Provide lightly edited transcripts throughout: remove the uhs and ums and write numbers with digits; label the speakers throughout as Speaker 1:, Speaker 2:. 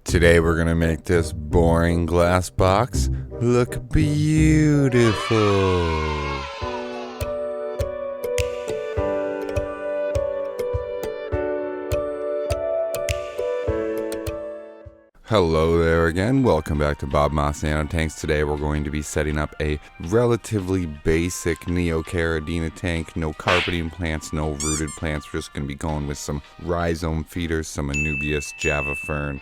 Speaker 1: Today we're gonna make this boring glass box look beautiful. Hello there again, welcome back to Bob Moss Nano Tanks. Today we're going to be setting up a relatively basic Neocaridina tank. No carpeting plants, no rooted plants. We're just going to be going with some rhizome feeders, some Anubias, Java fern.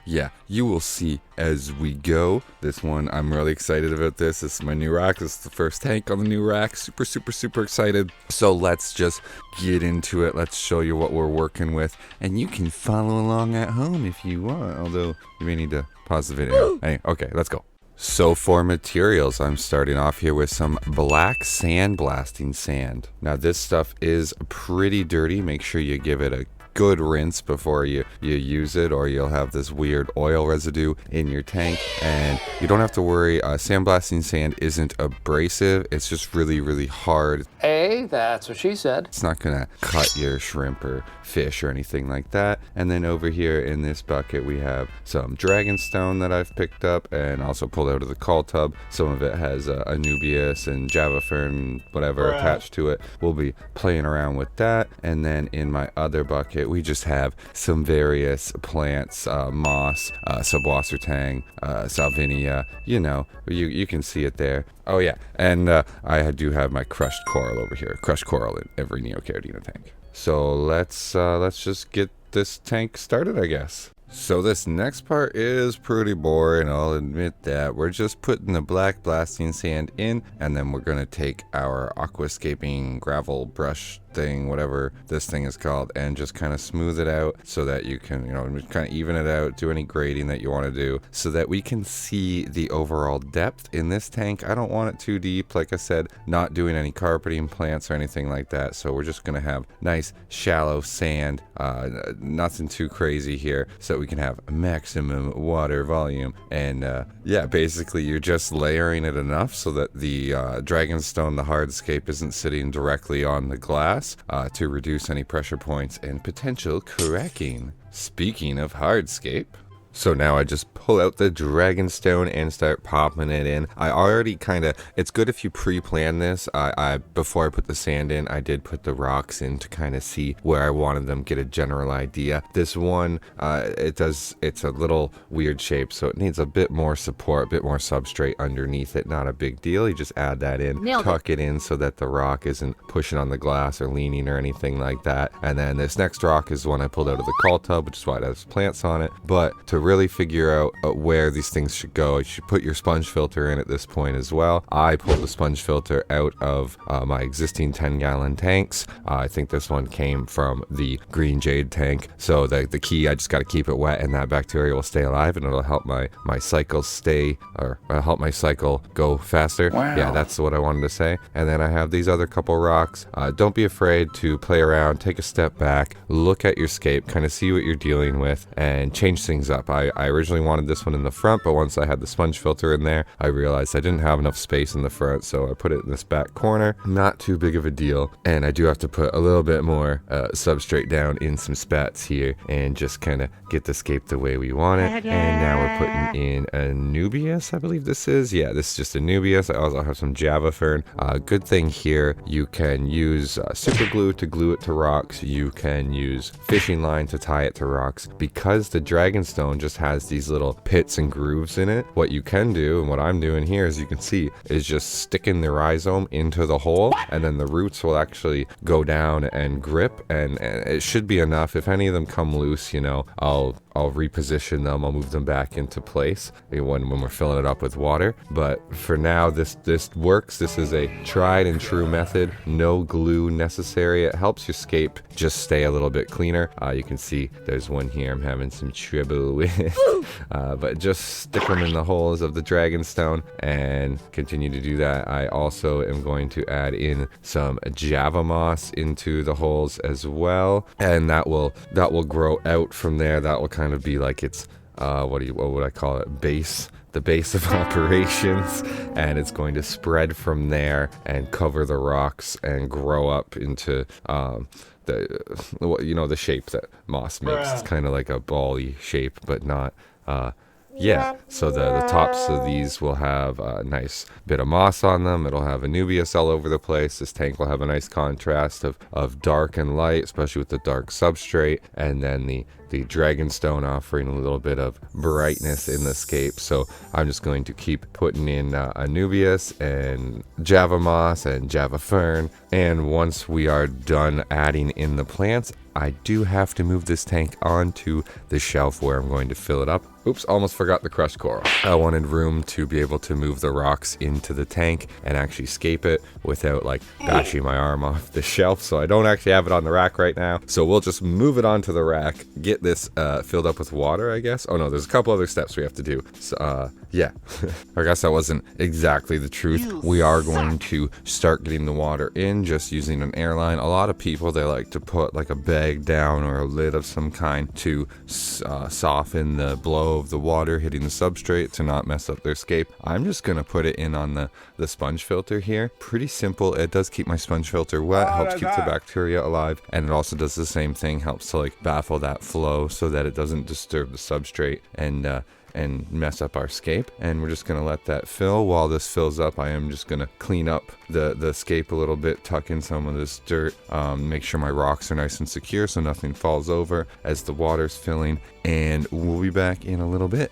Speaker 1: Yeah, you will see as we go. This one, I'm really excited about this. This is my new rack. This is the first tank on the new rack. Super excited. So let's just get into it. Let's show you what we're working with. And you can follow along at home if you want, although you may need to pause the video. Anyway, okay, let's go. So for materials, I'm starting off here with some black sandblasting sand. Now this stuff is pretty dirty. Make sure you give it a good rinse before you use it, or you'll have this weird oil residue in your tank. And you don't have to worry, sandblasting sand isn't abrasive, it's just really hard.
Speaker 2: Hey, that's what she said.
Speaker 1: It's not gonna cut your shrimp or fish or anything like that. And then over here in this bucket we have some dragonstone that I've picked up and also pulled out of the call tub. Some of it has Anubias and Java fern, whatever, attached to it. We'll be playing around with that. And then in my other bucket we just have some various plants, moss, subwassertang, salvinia, you know, you can see it there. Oh yeah, and I do have my crushed coral over here. Crushed coral in every Neocaridina tank. So let's just get this tank started, I guess. So this next part is pretty boring, I'll admit that. We're just putting the black blasting sand in, and then we're gonna take our aquascaping gravel brush thing, whatever this thing is called, and just kind of smooth it out so that you can, kind of even it out, do any grading that you want to do so that we can see the overall depth in this tank. I don't want it too deep, like I said, not doing any carpeting plants or anything like that, so we're just gonna have nice shallow sand, nothing too crazy here, so that we can have maximum water volume. And yeah, basically you're just layering it enough so that the dragonstone, the hardscape, isn't sitting directly on the glass, to reduce any pressure points and potential cracking. Speaking of hardscape, so now I just pull out the dragonstone and start popping it in. I already it's good if you pre-plan this. Before I put the sand in, I did put the rocks in to kind of see where I wanted them, get a general idea. This one, it's a little weird shape, so it needs a bit more support, a bit more substrate underneath it. Not a big deal. You just add that in, tuck it in so that the rock isn't pushing on the glass or leaning or anything like that. And then this next rock is one I pulled out of the call tub, which is why it has plants on it. But to really figure out where these things should go, you should put your sponge filter in at this point as well. I pulled the sponge filter out of my existing 10-gallon tanks. I think this one came from the green jade tank. So the key, I just got to keep it wet and that bacteria will stay alive, and it'll help my cycle help my cycle go faster. Wow. Yeah, that's what I wanted to say. And then I have these other couple rocks. Don't be afraid to play around, take a step back, look at your scape, kind of see what you're dealing with, and change things up. I originally wanted this one in the front, but once I had the sponge filter in there, I realized I didn't have enough space in the front, so I put it in this back corner. Not too big of a deal, and I do have to put a little bit more substrate down in some spats here and just kind of get the scape the way we want it. And now we're putting in Anubias, I believe this is. Yeah, this is just Anubias. I also have some Java fern. Good thing here, you can use super glue to glue it to rocks. You can use fishing line to tie it to rocks. Because the dragonstone just has these little pits and grooves in it, what you can do, and what I'm doing here, as you can see, is just sticking the rhizome into the hole, and then the roots will actually go down and grip, and it should be enough. If any of them come loose, I'll reposition them, I'll move them back into place when we're filling it up with water. But for now, this works. This is a tried and true method. No glue necessary. It helps your scape just stay a little bit cleaner. You can see there's one here I'm having some trouble with. But just stick them in the holes of the dragonstone and continue to do that. I also am going to add in some Java moss into the holes as well, and that will grow out from there. That will kind of be like its what would I call it, the base of operations, and it's going to spread from there and cover the rocks and grow up into the shape that moss makes. It's kind of like a bally shape, but not yeah, so the tops of these will have a nice bit of moss on them. It'll have Anubias all over the place. This tank will have a nice contrast of dark and light, especially with the dark substrate, and then the dragonstone offering a little bit of brightness in the scape. So I'm just going to keep putting in Anubias and Java moss and Java fern, and once we are done adding in the plants, I do have to move this tank onto the shelf where I'm going to fill it up. Oops, almost forgot the crushed coral. I wanted room to be able to move the rocks into the tank and actually scape it without like bashing my arm off the shelf. So I don't actually have it on the rack right now. So we'll just move it onto the rack, get this filled up with water, I guess. Oh no, there's a couple other steps we have to do. So yeah, I guess that wasn't exactly the truth. We are going to start getting the water in just using an airline. A lot of people, they like to put like a bag down or a lid of some kind to soften the blow of the water hitting the substrate to not mess up their scape. I'm just gonna put it in on the sponge filter here. Pretty simple. It does keep my sponge filter wet, helps keep the bacteria alive, and it also does the same thing, helps to like baffle that flow so that it doesn't disturb the substrate and mess up our scape. And we're just gonna let that fill. While this fills up, I am just gonna clean up the scape a little bit, tuck in some of this dirt, make sure my rocks are nice and secure so nothing falls over as the water's filling, and we'll be back in a little bit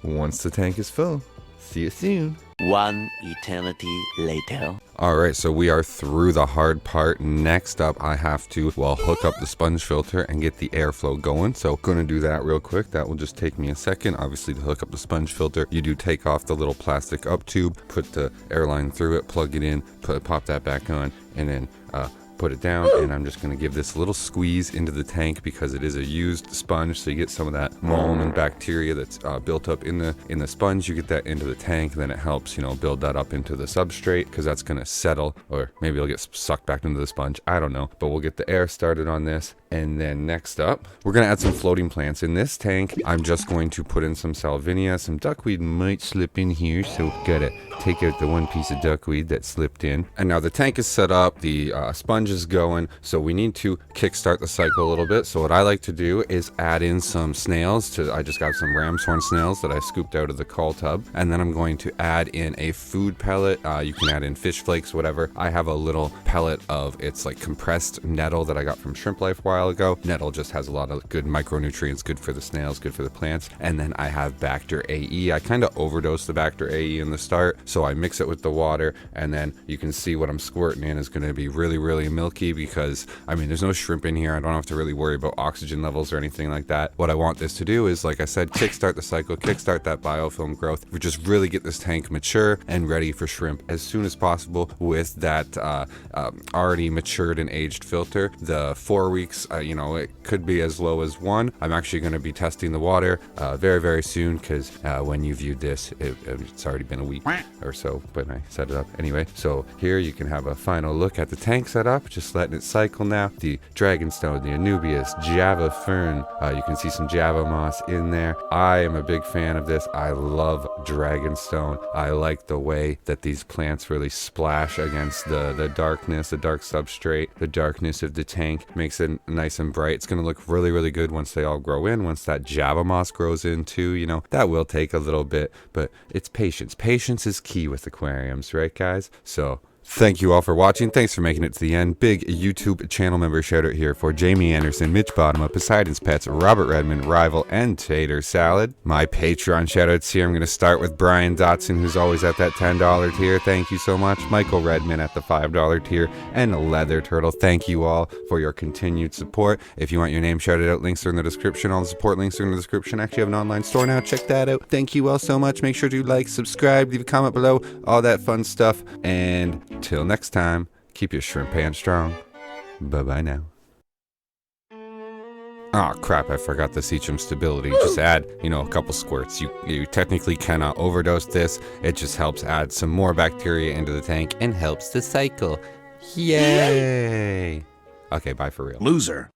Speaker 1: once the tank is full. See you soon.
Speaker 3: One eternity later.
Speaker 1: Alright, so we are through the hard part. Next up, I have to, hook up the sponge filter and get the airflow going. So gonna do that real quick. That will just take me a second. Obviously, to hook up the sponge filter, you do take off the little plastic up tube, put the airline through it, plug it in, pop that back on, and then put it down. And I'm just going to give this a little squeeze into the tank because it is a used sponge, so you get some of that mold and bacteria that's built up in the sponge. You get that into the tank, then it helps, build that up into the substrate, because that's going to settle, or maybe it'll get sucked back into the sponge, I don't know. But we'll get the air started on this. And then next up, we're going to add some floating plants. In this tank, I'm just going to put in some salvinia. Some duckweed might slip in here, so gotta take out the one piece of duckweed that slipped in. And now the tank is set up, the sponge is going, so we need to kickstart the cycle a little bit. So what I like to do is add in some snails. I just got some ram's horn snails that I scooped out of the call tub, and then I'm going to add in a food pellet. You can add in fish flakes, whatever. I have a little pellet of, it's like compressed nettle that I got from Shrimp Life a while ago. Nettle just has a lot of good micronutrients, good for the snails, good for the plants. And then I have Bacter AE. I kind of overdosed the Bacter AE in the start, so I mix it with the water, and then you can see what I'm squirting in is going to be really, really milky, because I mean, there's no shrimp in here. I don't have to really worry about oxygen levels or anything like that. What I want this to do is, like I said, kickstart the cycle, kickstart that biofilm growth. We just really get this tank mature and ready for shrimp as soon as possible with that already matured and aged filter. The 4 weeks, it could be as low as 1. I'm actually going to be testing the water very, very soon, because when you viewed this, it's already been a week or so, but I set it up anyway. So here you can have a final look at the tank setup, just letting it cycle now. The dragonstone, the Anubias, Java fern, you can see some Java moss in there. I am a big fan of this. I love dragonstone. I like the way that these plants really splash against the darkness, the dark substrate, the darkness of the tank makes it nice and bright. It's going to look really, really good once they all grow in, once that Java moss grows in too. That will take a little bit, but it's patience. Patience is key with aquariums, right guys? So thank you all for watching. Thanks for making it to the end. Big YouTube channel member shout out here for Jamie Anderson, Mitch Bottom, Poseidon's Pets, Robert Redmond, Rival, and Tater Salad. My Patreon shout outs here. I'm going to start with Brian Dotson, who's always at that $10 tier. Thank you so much. Michael Redmond at the $5 tier, and Leather Turtle. Thank you all for your continued support. If you want your name shouted out, links are in the description. All the support links are in the description. I actually have an online store now. Check that out. Thank you all so much. Make sure to like, subscribe, leave a comment below, all that fun stuff. And till next time, keep your shrimp pan strong. Bye-bye now. Oh crap, I forgot the Seachum stability. Just add, a couple squirts. You technically cannot overdose this. It just helps add some more bacteria into the tank and helps the cycle. Yay! Okay, bye for real.
Speaker 3: Loser.